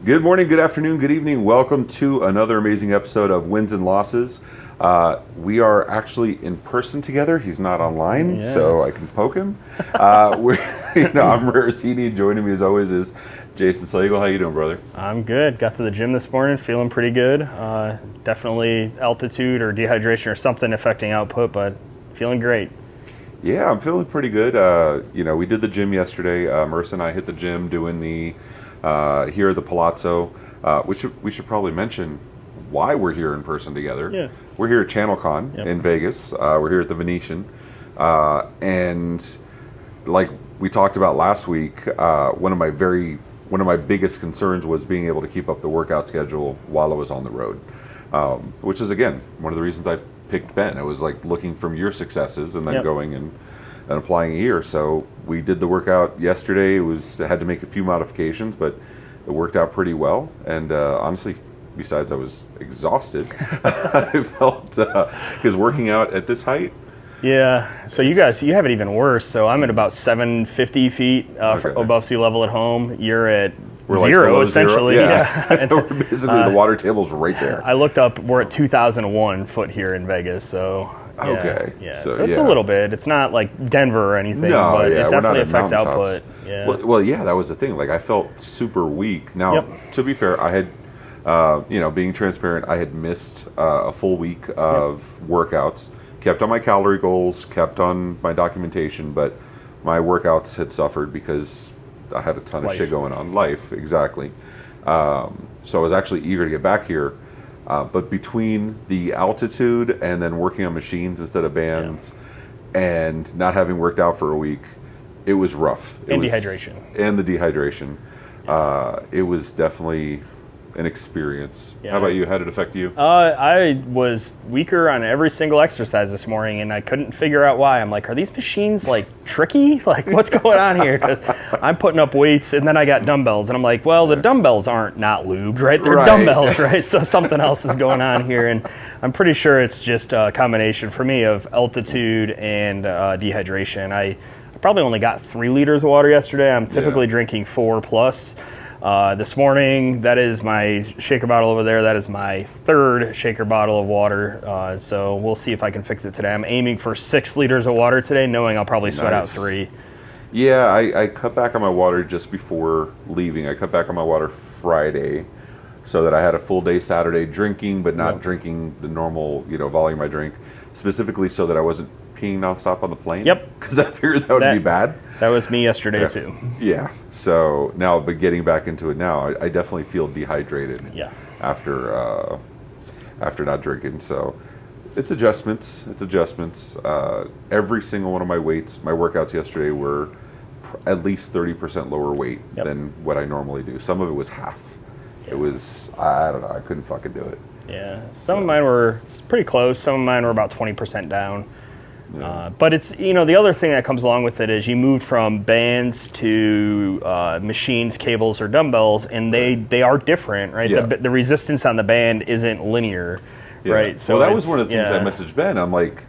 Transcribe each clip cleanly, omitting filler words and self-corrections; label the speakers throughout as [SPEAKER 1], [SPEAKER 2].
[SPEAKER 1] Good morning, good afternoon, good evening. Welcome to another amazing episode of Wins and Losses. We are actually in person together. He's not online, so I can poke him. I'm Orsini. Joining me as always is Jason Slagle. How you doing, brother?
[SPEAKER 2] I'm good. Got to the gym this morning, feeling pretty good. Definitely altitude or dehydration or something affecting output, but feeling great.
[SPEAKER 1] Yeah, I'm feeling pretty good. We did the gym yesterday. Marissa and I hit the gym doing the here at the Palazzo. We should probably mention why we're here in person together.
[SPEAKER 2] Yeah.
[SPEAKER 1] We're here at ChannelCon in Vegas. We're here at the Venetian. And like we talked about last week, one of my biggest concerns was being able to keep up the workout schedule while I was on the road. Which is, again, one of the reasons I picked Ben. It was like looking from your successes and then going and applying here. So we did the workout yesterday. I had to make a few modifications, but it worked out pretty well. And honestly, besides I was exhausted, I felt, because working out at this height.
[SPEAKER 2] Yeah, so you have it even worse. So I'm at about 750 feet above sea level at home. You're at zero, essentially.
[SPEAKER 1] Yeah. We're basically, the water table's right there.
[SPEAKER 2] I looked up, we're at 2001 foot here in Vegas, so.
[SPEAKER 1] Okay.
[SPEAKER 2] Yeah. So it's a little bit. It's not like Denver or anything, but it definitely affects output. Yeah.
[SPEAKER 1] Well, yeah, that was the thing. Like, I felt super weak. Now, to be fair, I had, being transparent, I had missed a full week of workouts. Kept on my calorie goals, kept on my documentation, but my workouts had suffered because I had a ton of shit going on. Life, exactly. So I was actually eager to get back here. But between the altitude and then working on machines instead of bands and not having worked out for a week, it was rough.
[SPEAKER 2] Dehydration.
[SPEAKER 1] And the dehydration. It was definitely an experience.
[SPEAKER 2] Yeah.
[SPEAKER 1] How about you? How did it affect you?
[SPEAKER 2] I was weaker on every single exercise this morning, and I couldn't figure out why. I'm like, are these machines like tricky? Like, what's going on here? Because I'm putting up weights, and then I got dumbbells, and I'm like, well, the dumbbells aren't not lubed, right? They're dumbbells, right? So something else is going on here, and I'm pretty sure it's just a combination for me of altitude and dehydration. I probably only got 3 liters of water yesterday. I'm typically drinking 4 plus. This morning, that is my shaker bottle over there. That is my 3rd shaker bottle of water. So we'll see if I can fix it today. I'm aiming for 6 liters of water today, knowing I'll probably sweat out 3.
[SPEAKER 1] Yeah, I cut back on my water just before leaving. I cut back on my water Friday so that I had a full day Saturday drinking, but not drinking the normal, volume I drink, specifically so that I wasn't peeing nonstop on the plane.
[SPEAKER 2] Yep.
[SPEAKER 1] Because I figured that would be bad.
[SPEAKER 2] That was me yesterday too.
[SPEAKER 1] Yeah. So now, but getting back into it now, I definitely feel dehydrated.
[SPEAKER 2] Yeah.
[SPEAKER 1] After not drinking, so it's adjustments. Every single one of my weights, my workouts yesterday were at least 30% lower weight than what I normally do. Some of it was half. It was, I don't know, I couldn't fucking do it.
[SPEAKER 2] Yeah. Some of mine were pretty close. Some of mine were about 20% down. But it's, the other thing that comes along with it is you moved from bands to machines, cables, or dumbbells, and they are different, right?
[SPEAKER 1] Yeah.
[SPEAKER 2] The resistance on the band isn't linear, right?
[SPEAKER 1] So that was one of the things I messaged Ben. I'm like,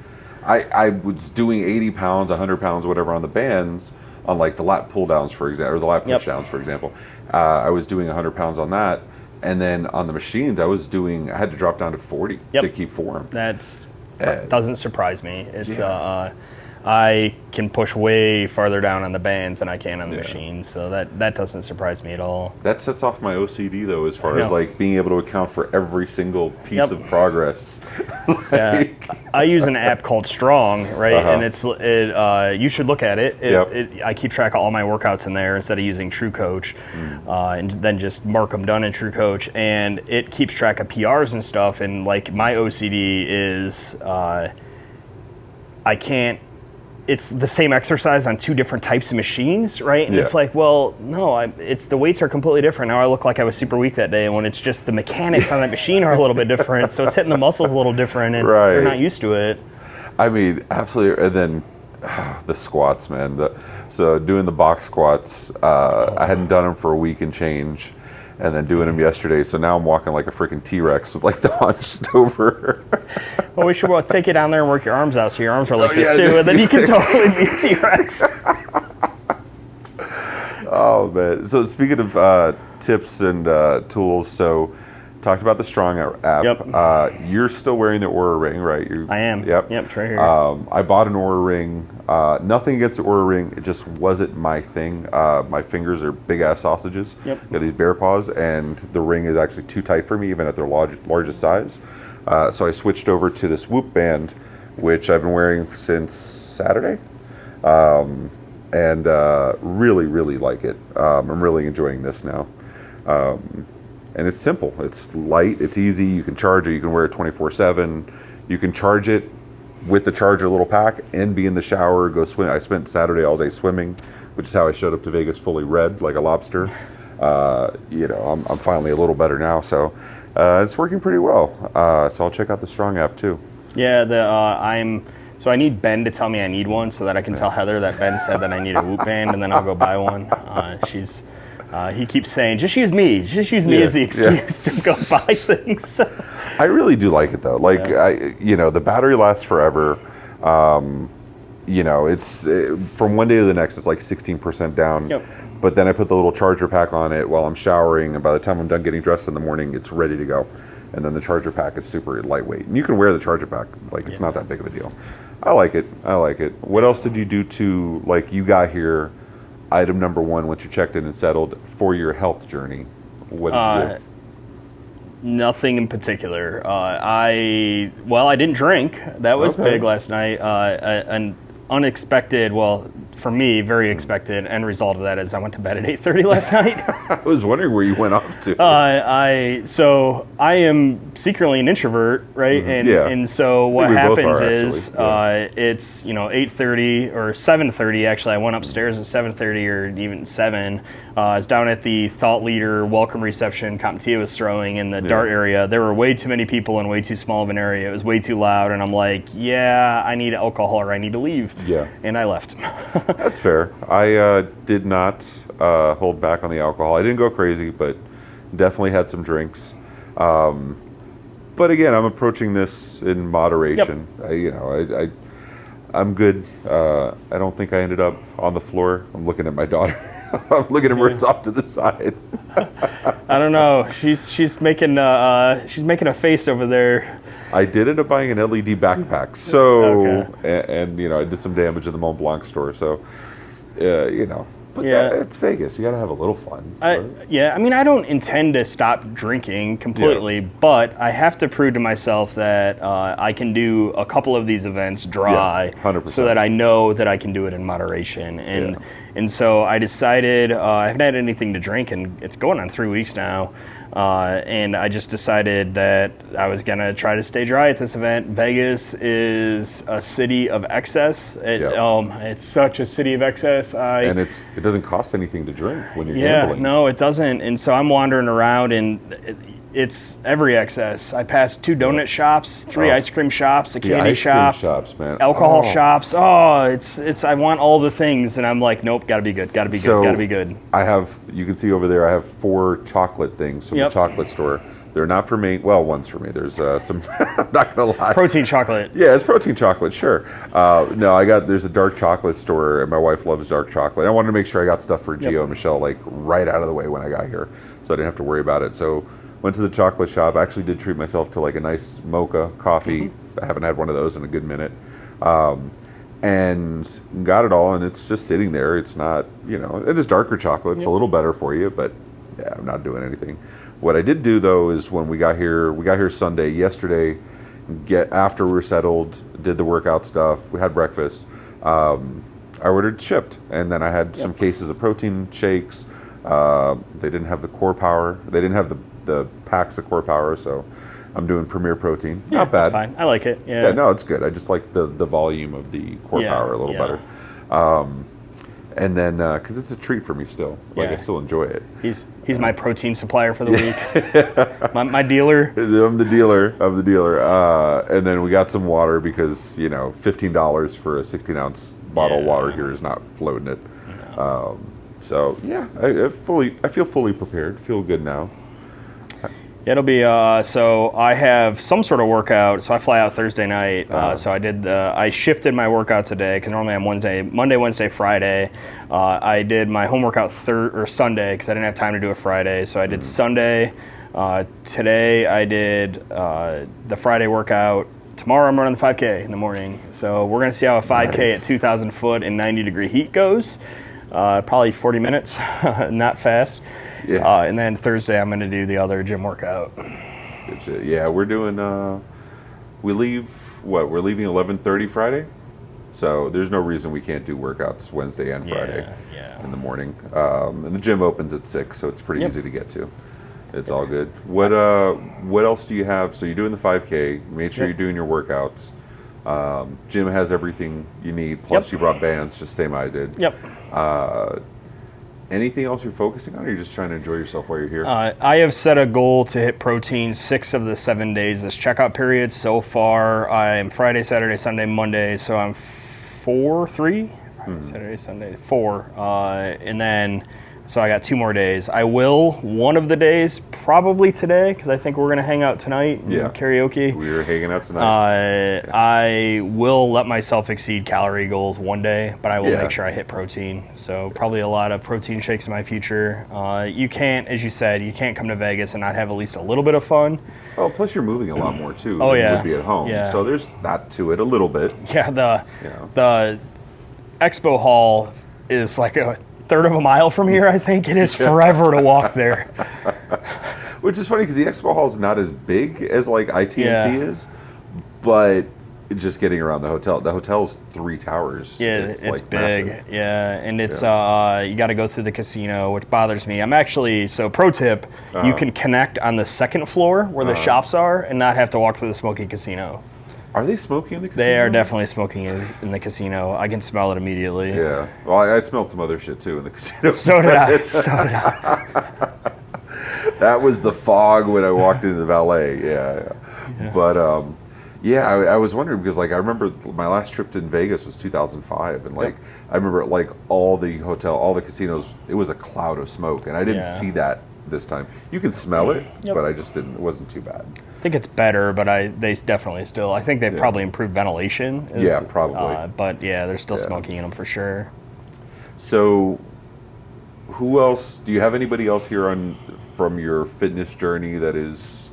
[SPEAKER 1] I was doing 80 pounds, 100 pounds, whatever on the bands, on like the lat pull downs, for example, or the lat push downs, for example. I was doing 100 pounds on that. And then on the machines, I had to drop down to 40 to keep form.
[SPEAKER 2] That doesn't surprise me. It's I can push way farther down on the bands than I can on the machines, so that doesn't surprise me at all.
[SPEAKER 1] That sets off my OCD though, as far as like being able to account for every single piece of progress.
[SPEAKER 2] I use an app called Strong, right? And you should look at it. I keep track of all my workouts in there instead of using TrueCoach, and then just mark them done in TrueCoach, and it keeps track of PRs and stuff. And like my OCD is, I can't. It's the same exercise on 2 different types of machines, right? And it's like, well, no, it's the weights are completely different. Now I look like I was super weak that day, and when it's just the mechanics on that machine are a little bit different, so it's hitting the muscles a little different, and you're not used to it.
[SPEAKER 1] I mean, absolutely. And then the squats, man. So doing the box squats, I hadn't done them for a week and change, and then doing them yesterday. So now I'm walking like a freaking T-Rex with like the hunched over.
[SPEAKER 2] Well, we should take you down there and work your arms out so your arms are like this too, and then you can totally be a T-Rex.
[SPEAKER 1] Oh Oh man! So speaking of tips and tools, so talked about the Strong app.
[SPEAKER 2] Yep.
[SPEAKER 1] You're still wearing the Aura Ring, right?
[SPEAKER 2] I am.
[SPEAKER 1] Yep.
[SPEAKER 2] Yep, it's right here.
[SPEAKER 1] I bought an Aura Ring. Nothing against the Aura Ring. It just wasn't my thing. My fingers are big ass sausages.
[SPEAKER 2] Yep.
[SPEAKER 1] They have these bear paws, and the ring is actually too tight for me, even at their largest size. So I switched over to this Whoop Band, which I've been wearing since Saturday. And really, really like it. I'm really enjoying this now. And it's simple. It's light. It's easy. You can charge it. You can wear it 24/7. You can charge it with the charger little pack and be in the shower, go swim. I spent Saturday all day swimming, which is how I showed up to Vegas fully red like a lobster. I'm finally a little better now, so it's working pretty well. So I'll check out the Strong app too.
[SPEAKER 2] Yeah, So I need Ben to tell me I need one so that I can tell Heather that Ben said that I need a Whoop Band, and then I'll go buy one. He keeps saying, just use me as the excuse to go buy things.
[SPEAKER 1] I really do like it though. Like, the battery lasts forever. It's from one day to the next, it's like 16% down.
[SPEAKER 2] Yep.
[SPEAKER 1] But then I put the little charger pack on it while I'm showering, and by the time I'm done getting dressed in the morning, it's ready to go. And then the charger pack is super lightweight. And you can wear the charger pack. Like, it's not that big of a deal. I like it. What else did you do to, like, you got here, item number one, once you checked in and settled, for your health journey? What did you do?
[SPEAKER 2] Nothing in particular. I didn't drink. That was big last night. An unexpected, for me, very expected end result of that is I went to bed at 8:30 last night.
[SPEAKER 1] I was wondering where you went off to.
[SPEAKER 2] So I am secretly an introvert, right?
[SPEAKER 1] Mm-hmm.
[SPEAKER 2] And so what happens is it's 8:30 or 7:30 actually. I went upstairs at 7:30 or even 7. I was down at the Thought Leader welcome reception CompTIA was throwing in the dart area. There were way too many people in way too small of an area. It was way too loud, and I'm like, I need alcohol or I need to leave. Yeah. And I left.
[SPEAKER 1] That's fair. I did not hold back on the alcohol. I didn't go crazy, but definitely had some drinks. But again, I'm approaching this in moderation. Yep. I'm good. I don't think I ended up on the floor. I'm looking at my daughter. I'm looking at her off to the side.
[SPEAKER 2] I don't know. She's making a face over there.
[SPEAKER 1] I did end up buying an LED backpack. So and I did some damage in the Mont Blanc store. So but it's Vegas. You got to have a little fun.
[SPEAKER 2] I don't intend to stop drinking completely, but I have to prove to myself that I can do a couple of these events dry, 100%. So that I know that I can do it in moderation. And so I decided I haven't had anything to drink, and it's going on 3 weeks now. And I just decided that I was going to try to stay dry at this event. Vegas is a city of excess. It's such a city of excess.
[SPEAKER 1] And it doesn't cost anything to drink when you're gambling.
[SPEAKER 2] No, it doesn't. And so I'm wandering around, and it's every excess. I passed 2 donut shops, 3 ice cream shops, a candy shop,
[SPEAKER 1] shops, man.
[SPEAKER 2] alcohol shops. It's I want all the things, and I'm like, nope, gotta be good. I
[SPEAKER 1] have, you can see over there, I have 4 chocolate things from the chocolate store. They're not for me. Well, one's for me. There's some, I'm not gonna lie.
[SPEAKER 2] Protein chocolate.
[SPEAKER 1] Yeah, it's protein chocolate, sure. There's a dark chocolate store, and my wife loves dark chocolate. I wanted to make sure I got stuff for Gio and Michelle, like, right out of the way when I got here, so I didn't have to worry about it. So went to the chocolate shop. I actually did treat myself to like a nice mocha coffee. I haven't had one of those in a good minute. And got it all, and it's just sitting there. It's not, it is darker chocolate. It's a little better for you, but I'm not doing anything. What I did do though is when we got here Sunday, yesterday, after we were settled, did the workout stuff, we had breakfast, I ordered shipped, and then I had some cases of protein shakes. They didn't have the Core Power. They didn't have the packs of Core Power, so I'm doing Premier Protein. Not bad.
[SPEAKER 2] That's fine. I like it.
[SPEAKER 1] Yeah, no, it's good. I just like the volume of the Core Power a little better. And then, because it's a treat for me still. Like, I still enjoy it.
[SPEAKER 2] He's my protein supplier for the week. my dealer.
[SPEAKER 1] I'm the dealer. And then we got some water because, $15 for a 16-ounce bottle of water here is not floating it. So, I feel fully prepared. Feel good now.
[SPEAKER 2] It'll be so I have some sort of workout. So I fly out Thursday night. So I shifted my workout today because normally I'm Monday, Wednesday, Friday. I did my home workout Sunday because I didn't have time to do it Friday. So I did Sunday. Today I did the Friday workout. Tomorrow I'm running the 5K in the morning. So we're gonna see how a 5K at 2,000 foot in 90-degree heat goes. Probably 40 minutes, not fast.
[SPEAKER 1] Yeah.
[SPEAKER 2] And then Thursday, I'm going to do the other gym workout.
[SPEAKER 1] Yeah, we're doing. We're leaving 11:30 Friday, so there's no reason we can't do workouts Wednesday and Friday in the morning. And the gym opens at 6, so it's pretty easy to get to. It's all good. What else do you have? So you're doing the 5K. Make sure you're doing your workouts. Gym has everything you need. Plus, you brought bands, just same I did.
[SPEAKER 2] Yep.
[SPEAKER 1] Anything else you're focusing on, or you're just trying to enjoy yourself while you're here?
[SPEAKER 2] I have set a goal to hit protein 6 of the 7 days this checkout period. So far, I am Friday, Saturday, Sunday, Monday. So I'm 3. Saturday, Sunday, 4. And then, so I got 2 more days. I will one of the days, probably today, because I think we're going to hang out tonight and karaoke.
[SPEAKER 1] We're hanging out tonight.
[SPEAKER 2] I will let myself exceed calorie goals one day, but I will make sure I hit protein. So probably a lot of protein shakes in my future. You can't, as you said, you can't come to Vegas and not have at least a little bit of fun.
[SPEAKER 1] Oh, plus you're moving a lot more too
[SPEAKER 2] than
[SPEAKER 1] you would be at home.
[SPEAKER 2] Yeah.
[SPEAKER 1] So there's that to it a little bit.
[SPEAKER 2] Yeah, the expo hall is like a third of a mile from here, I think. It is forever to walk there.
[SPEAKER 1] Which is funny because the expo hall is not as big as like ITNC is, but just getting around the hotel's 3 towers.
[SPEAKER 2] Yeah, it's
[SPEAKER 1] like
[SPEAKER 2] big.
[SPEAKER 1] massive.
[SPEAKER 2] Yeah, and it's you got to go through the casino, which bothers me. I'm actually, so pro tip, you can connect on the 2nd floor where the shops are and not have to walk through the smoky casino.
[SPEAKER 1] Are they smoking in the casino?
[SPEAKER 2] They are definitely smoking in the casino. I can smell it immediately.
[SPEAKER 1] Yeah. Well, I smelled some other shit too in the casino.
[SPEAKER 2] So did I.
[SPEAKER 1] That was the fog when I walked into the valet. Yeah. But I was wondering because like I remember my last trip to Vegas was 2005, and like I remember like all the casinos, it was a cloud of smoke, and I didn't see that this time. You can smell it, but I just didn't. It wasn't too bad.
[SPEAKER 2] I think it's better, but they definitely still. I think they've probably improved ventilation.
[SPEAKER 1] Probably.
[SPEAKER 2] But yeah, they're still smoking in them for sure.
[SPEAKER 1] So, who else? Do you have anybody else here from your fitness journey that is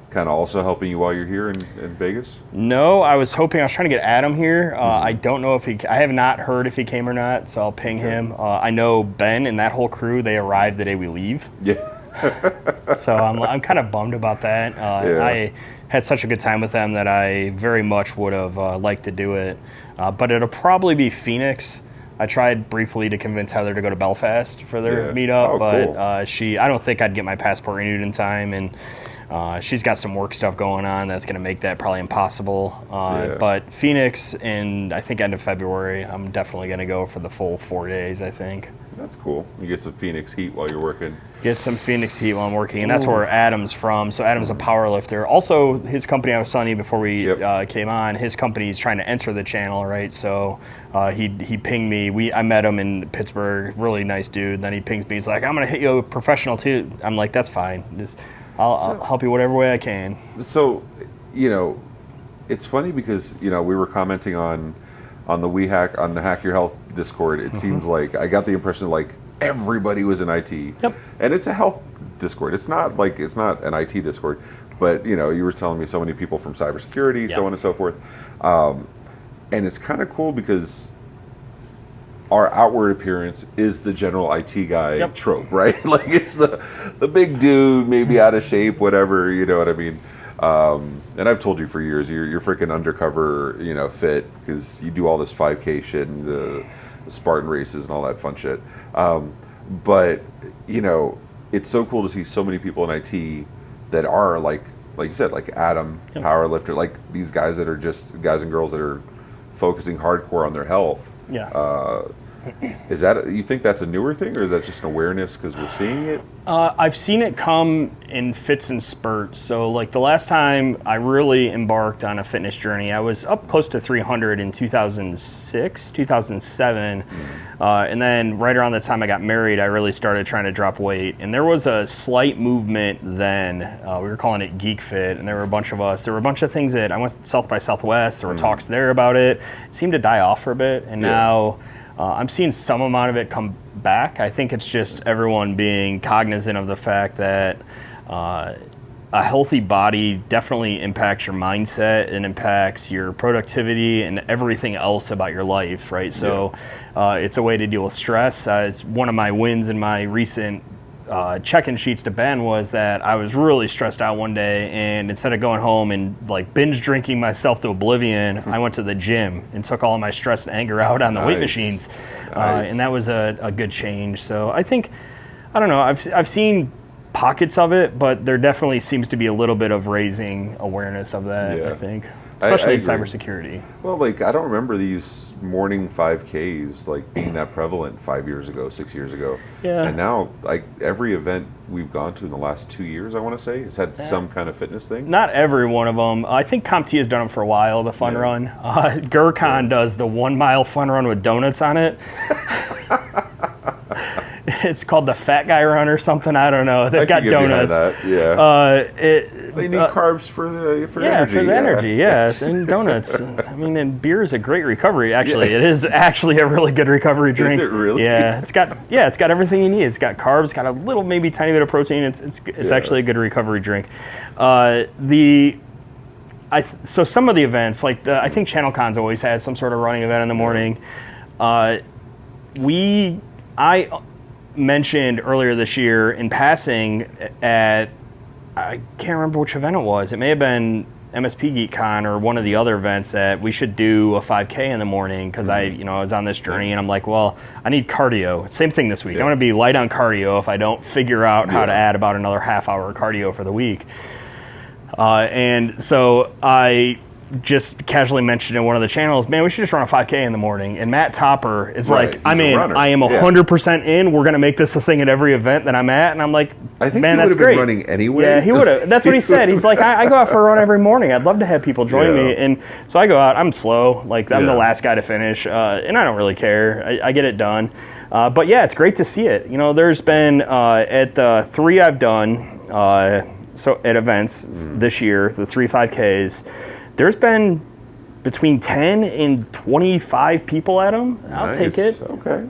[SPEAKER 1] kind of also helping you while you're here in Vegas?
[SPEAKER 2] No, I was trying to get Adam here. I don't know if I have not heard if he came or not, so I'll ping him. I know Ben and that whole crew, they arrived the day we leave.
[SPEAKER 1] Yeah.
[SPEAKER 2] So I'm kind of bummed about that. I had such a good time with them that I very much would have liked to do it. But it'll probably be Phoenix. I tried briefly to convince Heather to go to Belfast for their meetup, but cool. I don't think I'd get my passport renewed in time, and she's got some work stuff going on that's going to make that probably impossible. But Phoenix, and I think end of February, I'm definitely going to go for the full 4 days, I think.
[SPEAKER 1] That's cool. You get some Phoenix heat while you're working.
[SPEAKER 2] Get some Phoenix heat while I'm working, and that's where Adam's from. So Adam's a power lifter. Also, his company, I was telling you before we came on, his company is trying to enter the channel, right? So he pinged me. I met him in Pittsburgh, really nice dude. Then he pings me. He's like, I'm going to hit you professional too. I'm like, that's fine. I'll help you whatever way I can. So,
[SPEAKER 1] it's funny because, we were commenting on the Hack Your Health Discord. It seems like I got the impression like everybody was in IT.
[SPEAKER 2] Yep.
[SPEAKER 1] And it's a health Discord. It's not an IT Discord, but you were telling me so many people from cybersecurity, so on and so forth. And it's kind of cool because our outward appearance is the general IT guy trope, right? Like it's the big dude, maybe out of shape, whatever, you know what I mean? And I've told you for years, you're freaking undercover, fit, because you do all this 5K shit and the Spartan races and all that fun shit. But it's so cool to see so many people in IT that are like you said, like Adam, power lifter, like these guys that are just guys and girls that are focusing hardcore on their health. Is that, you think that's a newer thing, or is that just an awareness because we're seeing it?
[SPEAKER 2] I've seen it come in fits and spurts. So like the last time I really embarked on a fitness journey, I was up close to 300 in 2006, 2007. And then right around the time I got married, I really started trying to drop weight. And there was a slight movement then. We were calling it Geek Fit, and there were a bunch of us. There were a bunch of things that I went to South by Southwest. There were talks there about it. It seemed to die off for a bit. And now I'm seeing some amount of it come back. I think it's just everyone being cognizant of the fact that a healthy body definitely impacts your mindset and impacts your productivity and everything else about your life, right? So it's a way to deal with stress. It's one of my wins in my recent check-in sheets to Ben was that I was really stressed out one day, and instead of going home and like binge drinking myself to oblivion, I went to the gym and took all of my stress and anger out on the weight machines. And that was a good change. So I think, I don't know, I've seen pockets of it, but there definitely seems to be a little bit of raising awareness of that, I think. Especially in cybersecurity.
[SPEAKER 1] Well, like, I don't remember these morning 5Ks, like, being that prevalent 5 years ago, 6 years ago.
[SPEAKER 2] Yeah.
[SPEAKER 1] And now, like, every event we've gone to in the last 2 years, I want to say, has had some kind of fitness thing.
[SPEAKER 2] Not every one of them. I think CompTIA has done them for a while, the fun run. GurCon does the 1 mile fun run with donuts on it. It's called the Fat Guy Run or something. I don't know. They've got donuts.
[SPEAKER 1] They need carbs for energy.
[SPEAKER 2] For the energy, yes, and donuts. I mean, and beer is a great recovery. Actually, it is actually a really good recovery drink.
[SPEAKER 1] Is it really?
[SPEAKER 2] Yeah, it's got everything you need. It's got carbs, it's got a little maybe tiny bit of protein. It's actually a good recovery drink. So some of the events, like I think ChannelCon's always had some sort of running event in the morning. I mentioned earlier this year in passing at, I can't remember which event it was. It may have been MSP GeekCon or one of the other events that we should do a 5K in the morning because I was on this journey and I'm like, well, I need cardio. Same thing this week. I'm going to be light on cardio if I don't figure out how to add about another half hour of cardio for the week. And so I just casually mentioned in one of the channels, man, we should just run a 5K in the morning. And Matt Topper is like, I'm in. I am 100% in. We're going to make this a thing at every event that I'm at. And I'm like,
[SPEAKER 1] I think
[SPEAKER 2] man,
[SPEAKER 1] he
[SPEAKER 2] that's
[SPEAKER 1] would have
[SPEAKER 2] great.
[SPEAKER 1] been running anyway.
[SPEAKER 2] Yeah, he would have. That's what he said. He's like, I go out for a run every morning. I'd love to have people join me. And so I go out. I'm slow. Like, I'm the last guy to finish. And I don't really care. I get it done. But yeah, it's great to see it. You know, there's been, at the 3 I've done, so at events this year, the 3 5Ks, there's been between 10 and 25 people at them. I'll take it.
[SPEAKER 1] Okay.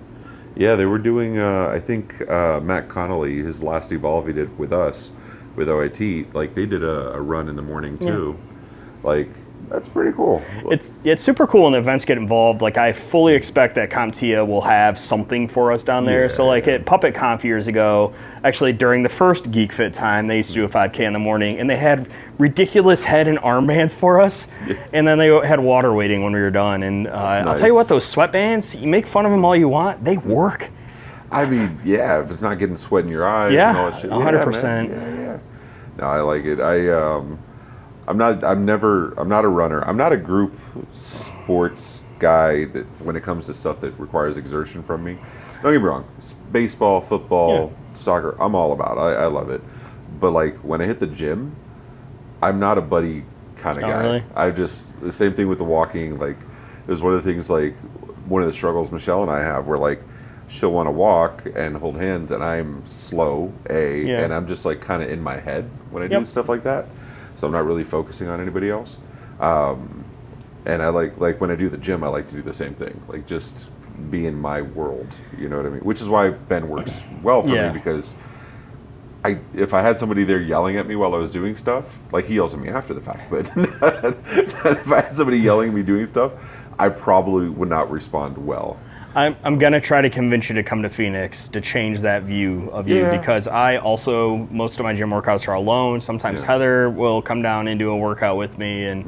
[SPEAKER 1] Yeah, they were doing, I think Matt Connolly, his last Evolve he did with us, with OIT, like they did a run in the morning too. Like, that's pretty cool.
[SPEAKER 2] It's super cool when the events get involved. Like, I fully expect that CompTIA will have something for us down there. So like at Puppet Conf years ago, actually during the first Geek Fit time, they used to do a 5K in the morning and they had ridiculous head and armbands for us. And then they had water waiting when we were done. And I'll tell you what, those sweatbands, you make fun of them all you want, they work.
[SPEAKER 1] I mean, yeah, if it's not getting sweat in your eyes and all that shit.
[SPEAKER 2] 100%.
[SPEAKER 1] Yeah. No, I like it. I'm not a runner. I'm not a group sports guy that when it comes to stuff that requires exertion from me. Don't get me wrong. Baseball, football, soccer, I'm all about. I love it. But like when I hit the gym, I'm not a buddy kind of guy.
[SPEAKER 2] Really?
[SPEAKER 1] I just, the same thing with the walking. Like it was one of the things, like one of the struggles Michelle and I have where like she'll want to walk and hold hands and I'm slow, and I'm just like kind of in my head when I do stuff like that. So I'm not really focusing on anybody else. And I like when I do the gym, I like to do the same thing. Like just be in my world, you know what I mean? Which is why Ben works well for me, because if I had somebody there yelling at me while I was doing stuff, like he yells at me after the fact, but if I had somebody yelling at me doing stuff, I probably would not respond well.
[SPEAKER 2] I'm going to try to convince you to come to Phoenix to change that view of you, because I also, most of my gym workouts are alone. Sometimes Heather will come down and do a workout with me, and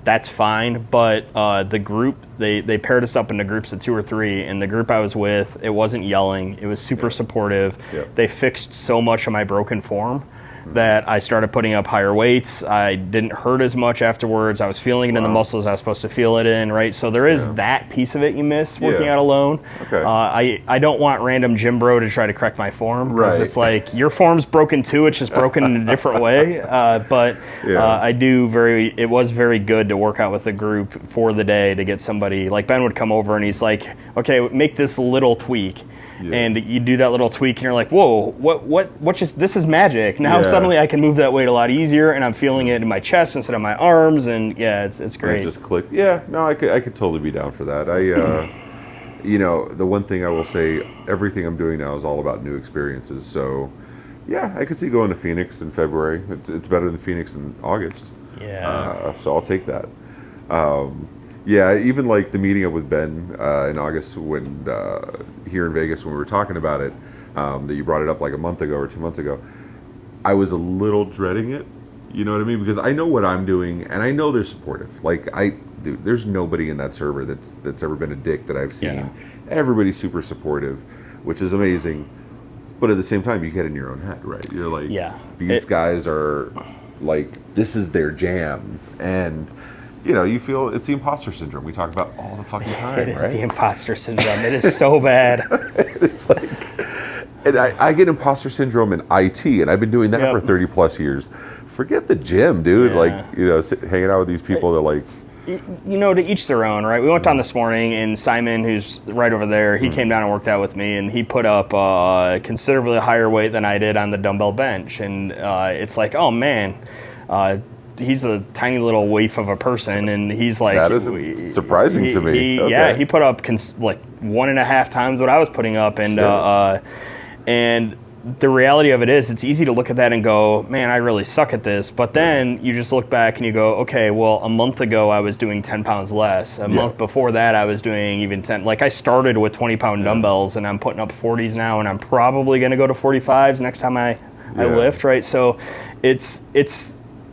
[SPEAKER 2] that's fine. But the group, they paired us up into groups of 2 or 3, and the group I was with, it wasn't yelling. It was super supportive. They fixed so much of my broken form. that I started putting up higher weights. I didn't hurt as much afterwards. I was feeling it in the muscles I was supposed to feel it in, right? So there is that piece of it you miss working out alone.
[SPEAKER 1] Okay.
[SPEAKER 2] I don't want random gym bro to try to correct my form, because
[SPEAKER 1] Right.
[SPEAKER 2] it's like, your form's broken too, it's just broken in a different way. But it was very good to work out with the group for the day, to get somebody, like Ben would come over and he's like, okay, make this little tweak. Yeah. And you do that little tweak and you're like, whoa, what just, this is magic. Now suddenly I can move that weight a lot easier, and I'm feeling it in my chest instead of my arms, and it's great.
[SPEAKER 1] It just clicked. Yeah, no, I could totally be down for that. You know, the one thing I will say, everything I'm doing now is all about new experiences. So yeah, I could see going to Phoenix in February. It's better than Phoenix in August.
[SPEAKER 2] Yeah.
[SPEAKER 1] So I'll take that. Yeah, even like the meeting up with Ben in August, when here in Vegas, when we were talking about it, that you brought it up like a month ago or 2 months ago, I was a little dreading it. You know what I mean? Because I know what I'm doing, and I know they're supportive. Like, dude, there's nobody in that server that's ever been a dick that I've seen. Yeah. Everybody's super supportive, which is amazing. But at the same time, you get in your own head, right? You're like, these guys are like, this is their jam, and you know, you feel it's the imposter syndrome we talk about all the fucking time,
[SPEAKER 2] It is
[SPEAKER 1] right?
[SPEAKER 2] the imposter syndrome. It is so bad.
[SPEAKER 1] It's like, and I get imposter syndrome in IT, and I've been doing that for 30 plus years. Forget the gym, dude. Like, you know, hanging out with these people that like,
[SPEAKER 2] you know, to each their own, right? We went down this morning, and Simon, who's right over there, he came down and worked out with me, and he put up considerably higher weight than I did on the dumbbell bench, and it's like, oh man, he's a tiny little waif of a person, and he's like,
[SPEAKER 1] that is surprising to me.
[SPEAKER 2] Yeah, he put up like 1.5 times what I was putting up, and and the reality of it is, it's easy to look at that and go, man, I really suck at this. But then you just look back and you go, okay, well, a month ago I was doing 10 pounds less. A month before that I was doing even 10. Like, I started with 20-pound dumbbells, and I'm putting up 40s now, and I'm probably going to go to 45s next time I lift, right? So it's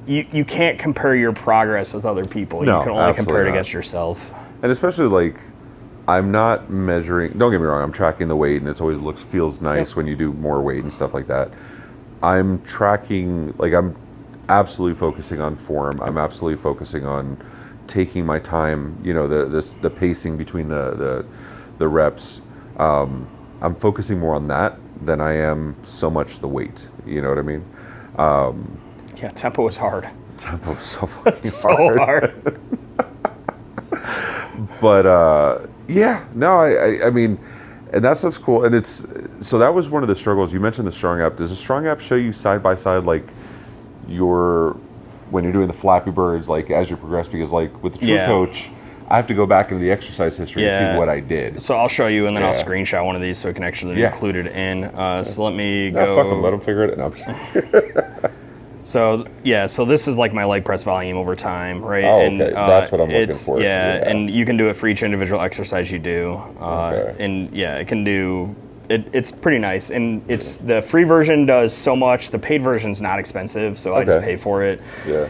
[SPEAKER 2] you can't compare your progress with other people.
[SPEAKER 1] No,
[SPEAKER 2] you can only compare it against yourself.
[SPEAKER 1] And especially, like, I'm not measuring, don't get me wrong, I'm tracking the weight, and it always feels nice when you do more weight and stuff like that. I'm tracking, like, I'm absolutely focusing on form. I'm absolutely focusing on taking my time, you know, the pacing between the reps. I'm focusing more on that than I am so much the weight. You know what I mean?
[SPEAKER 2] Yeah, tempo is hard.
[SPEAKER 1] Tempo is so fucking
[SPEAKER 2] so hard.
[SPEAKER 1] But yeah, no, I mean, and that stuff's cool. And so that was one of the struggles. You mentioned the Strong app. Does the Strong app show you side by side, like, when you're doing the Flappy Birds, like, as you progress? Because, like, with the True Coach, I have to go back into the exercise history and see what I did.
[SPEAKER 2] So I'll show you, and then I'll screenshot one of these so it can actually include it in. So let me go.
[SPEAKER 1] Fuck them, let them figure it out.
[SPEAKER 2] So this is like my leg press volume over time, right?
[SPEAKER 1] Oh, okay. That's what I'm looking for.
[SPEAKER 2] Yeah, and you can do it for each individual exercise you do. And it can do. It's pretty nice, and it's the free version does so much. The paid version's not expensive, so I just pay for it. Yeah.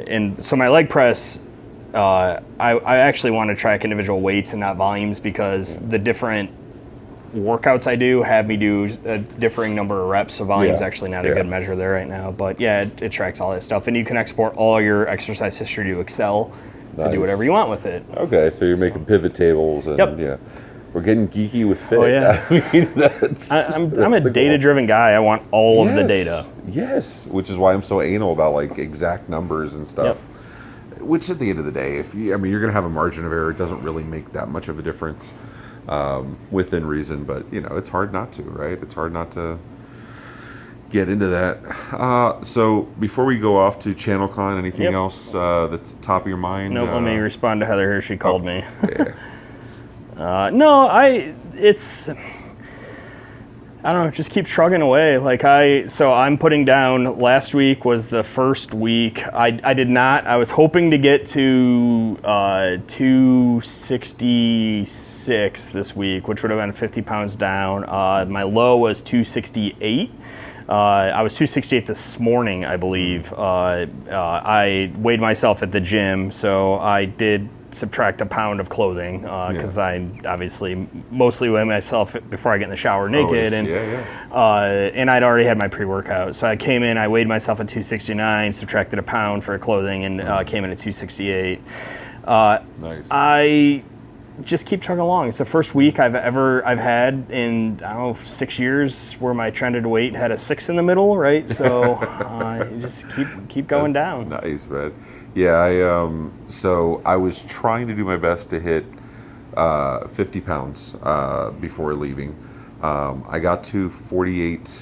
[SPEAKER 2] And so my leg press, I actually want to track individual weights and not volumes, because the different workouts I do have me do a differing number of reps, so volume's actually not a good measure there right now. But yeah, it tracks all that stuff, and you can export all your exercise history to Excel to do whatever you want with it.
[SPEAKER 1] Okay, so you're making pivot tables, and we're getting geeky with fit.
[SPEAKER 2] Oh yeah,
[SPEAKER 1] I mean,
[SPEAKER 2] I'm a data-driven guy. I want all of the data.
[SPEAKER 1] Yes, which is why I'm so anal about, like, exact numbers and stuff. Which, at the end of the day, you're going to have a margin of error. It doesn't really make that much of a difference. Within reason, but you know, it's hard not to, right? It's hard not to get into that. So before we go off to ChannelCon, anything else that's top of your mind?
[SPEAKER 2] No, let me respond to Heather here. She called me.
[SPEAKER 1] Yeah.
[SPEAKER 2] No, I don't know, just keep shrugging away. So I'm putting down, last week was the first week. I did not, I was hoping to get to 266 this week, which would have been 50 pounds down. My low was 268. I was 268 this morning, I believe. I weighed myself at the gym, so I did subtract a pound of clothing because I obviously mostly weigh myself before I get in the shower naked, and I'd already had my pre-workout. So I came in, I weighed myself at 269, subtracted a pound for clothing, and came in at 268.
[SPEAKER 1] Nice.
[SPEAKER 2] I just keep chugging along. It's the first week I've had in, I don't know, 6 years where my trended weight had a 6 in the middle, right? So you just keep going down.
[SPEAKER 1] Nice, man. Yeah, so I was trying to do my best to hit 50 pounds before leaving. I got to 48,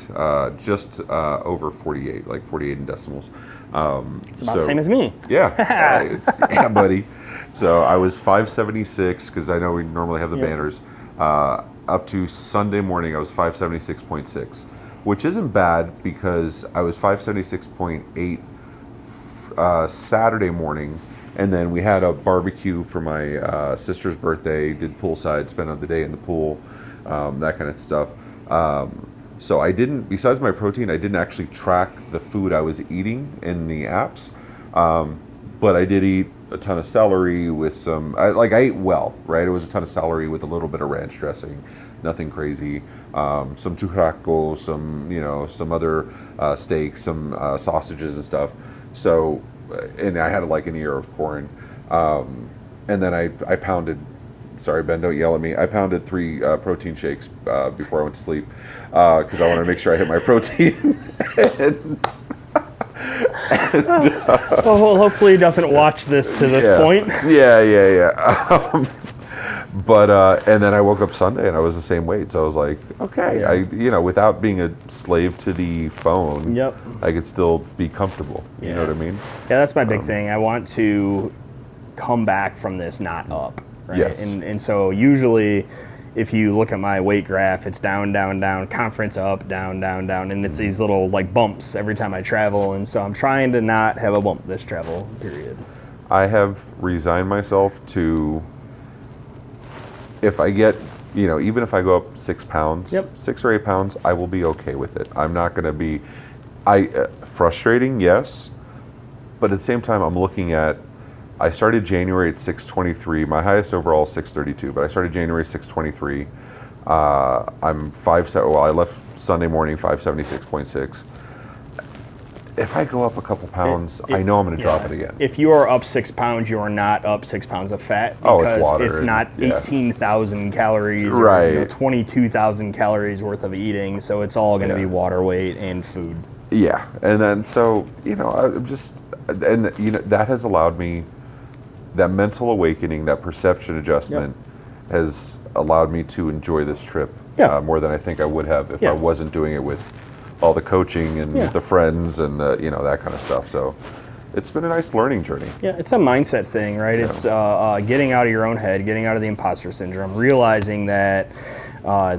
[SPEAKER 1] just over 48, like 48 in decimals.
[SPEAKER 2] It's about the same as me.
[SPEAKER 1] Yeah, yeah, buddy. So I was 576 because I know we normally have the banners. Up to Sunday morning, I was 576.6, which isn't bad because I was 576.8 Saturday morning, and then we had a barbecue for my sister's birthday. Did poolside, spent the day in the pool, that kind of stuff. So I didn't, besides my protein, I didn't actually track the food I was eating in the apps, but I did eat a ton of celery with some, I ate well, right? It was a ton of celery with a little bit of ranch dressing, nothing crazy. Some churrasco, some other steaks, some sausages and stuff. So, and I had like an ear of corn. And then I pounded, sorry, Ben, don't yell at me. I pounded 3 protein shakes before I went to sleep because I wanted to make sure I hit my protein.
[SPEAKER 2] Well, hopefully he doesn't watch this to this point.
[SPEAKER 1] Yeah. But and then I woke up Sunday and I was the same weight, so I was like, okay, without being a slave to the phone, I could still be comfortable. You know what I mean?
[SPEAKER 2] Yeah, that's my big thing. I want to come back from this not up, right?
[SPEAKER 1] Yes.
[SPEAKER 2] And so usually, if you look at my weight graph, it's down, down, down, conference up, down, down, down, and it's these little like bumps every time I travel, and so I'm trying to not have a bump this travel period.
[SPEAKER 1] I have resigned myself to, if I get, even if I go up 6 pounds, 6 or 8 pounds, I will be okay with it. I'm not going to be, frustrating, yes, but at the same time, I'm looking at, I started January at 623. My highest overall is 632, but I started January 623. I left Sunday morning 576.6. If I go up a couple pounds, I know I'm going to drop it again.
[SPEAKER 2] If you are up 6 pounds, you are not up 6 pounds of fat because it's not 18,000 calories or 22,000 calories worth of eating. So it's all going to be water weight and food.
[SPEAKER 1] Yeah, and then so I'm just, and that has allowed me, that mental awakening, that perception adjustment has allowed me to enjoy this trip more than I think I would have if I wasn't doing it with all the coaching and the friends and that kind of stuff. So it's been a nice learning journey. Yeah,
[SPEAKER 2] it's a mindset thing, right? Yeah. It's getting out of your own head, getting out of the imposter syndrome, realizing that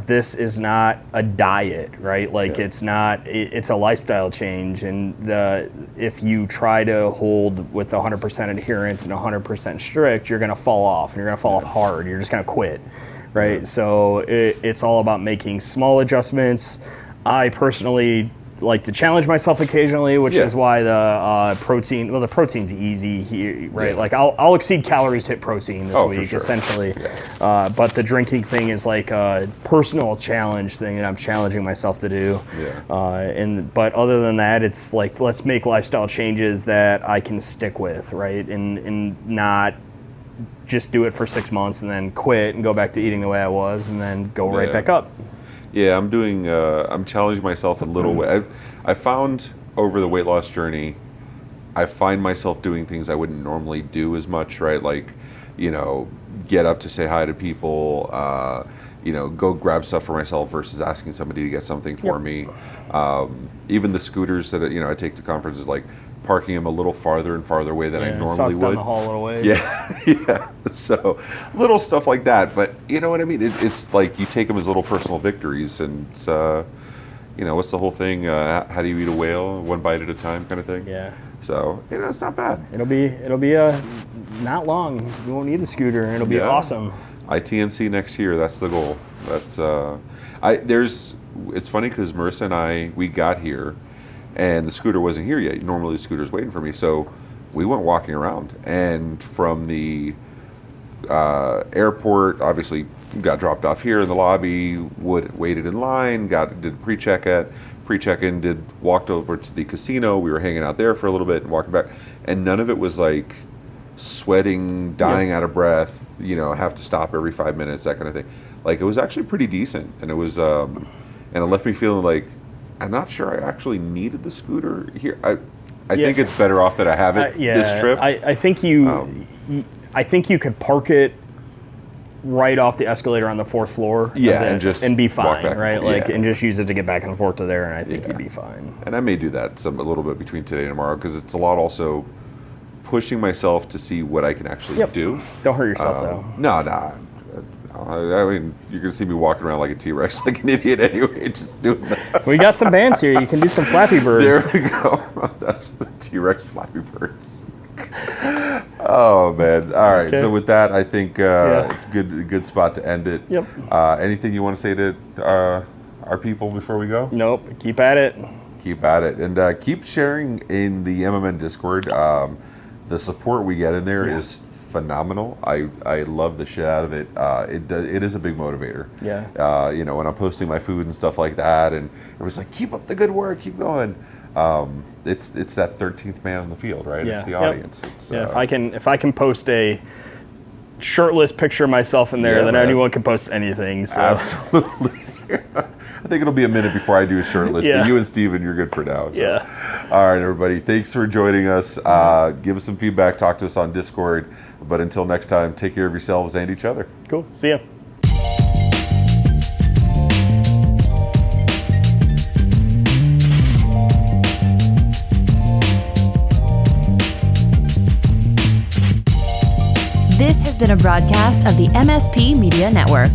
[SPEAKER 2] this is not a diet, right? Like it's not, it's a lifestyle change. And if you try to hold with 100% adherence and 100% strict, you're going to fall off, and you're going to fall off hard. You're just going to quit, right? Yeah. So it's all about making small adjustments. I personally like to challenge myself occasionally, which is why the protein, the protein's easy here, right? Yeah. Like I'll exceed calories to hit protein this week, essentially. Yeah. But the drinking thing is like a personal challenge thing that I'm challenging myself to do. Yeah. But other than that, it's like, let's make lifestyle changes that I can stick with, right? And not just do it for 6 months and then quit and go back to eating the way I was and then go right back up.
[SPEAKER 1] Yeah, I'm challenging myself a little way. I found over the weight loss journey, I find myself doing things I wouldn't normally do as much, right? Like, get up to say hi to people, go grab stuff for myself versus asking somebody to get something for me. Even the scooters that, I take to conferences, like parking them a little farther and farther away than I normally would.
[SPEAKER 2] Down the hall a little way.
[SPEAKER 1] Yeah. So little stuff like that, but you know what I mean? It's like you take them as little personal victories, and it's, what's the whole thing? How do you eat a whale? One bite at a time, kind of thing.
[SPEAKER 2] Yeah.
[SPEAKER 1] So it's not bad.
[SPEAKER 2] It'll be not long. You won't need a scooter, and it'll be awesome.
[SPEAKER 1] ITNC next year. That's the goal. That's it's funny because Marissa and we got here, and the scooter wasn't here yet. Normally the scooter's waiting for me, so we went walking around, and from the airport, obviously got dropped off here in the lobby, waited in line, did pre-check-in, walked over to the casino. We were hanging out there for a little bit and walking back, and none of it was like sweating, dying out of breath, have to stop every 5 minutes, that kind of thing. Like, it was actually pretty decent, and it was and it left me feeling like I'm not sure I actually needed the scooter here. I think it's better off that I have it this trip.
[SPEAKER 2] I think you could park it right off the escalator on the 4th floor. And be fine, right? And just use it to get back and forth to there, and I think you'd be fine.
[SPEAKER 1] And I may do that a little bit between today and tomorrow, because it's a lot also pushing myself to see what I can actually do.
[SPEAKER 2] Don't hurt yourself though.
[SPEAKER 1] No. I mean, you're gonna see me walking around like a T-Rex, like an idiot anyway, just doing that.
[SPEAKER 2] We got some bands here. You can do some Flappy Birds.
[SPEAKER 1] There we go. That's the T-Rex Flappy Birds. Oh man! All right. Okay. So with that, I think it's a good spot to end it.
[SPEAKER 2] Yep.
[SPEAKER 1] Anything you want to say to our people before we go?
[SPEAKER 2] Nope. Keep at it.
[SPEAKER 1] Keep at it, and keep sharing in the MMN Discord. The support we get in there is phenomenal. I love the shit out of it. It is a big motivator.
[SPEAKER 2] Yeah.
[SPEAKER 1] When I'm posting my food and stuff like that, and everyone's like, "Keep up the good work, keep going." It's that 13th man on the field, right?
[SPEAKER 2] Yeah.
[SPEAKER 1] It's the audience.
[SPEAKER 2] If I can post a shirtless picture of myself in there, then anyone can post anything. So.
[SPEAKER 1] Absolutely. I think it'll be a minute before I do a shirtless, but you and Steven, you're good for now. So.
[SPEAKER 2] Yeah.
[SPEAKER 1] All right, everybody. Thanks for joining us. Give us some feedback. Talk to us on Discord. But until next time, take care of yourselves and each other.
[SPEAKER 2] Cool. See ya.
[SPEAKER 3] This has been a broadcast of the MSP Media Network.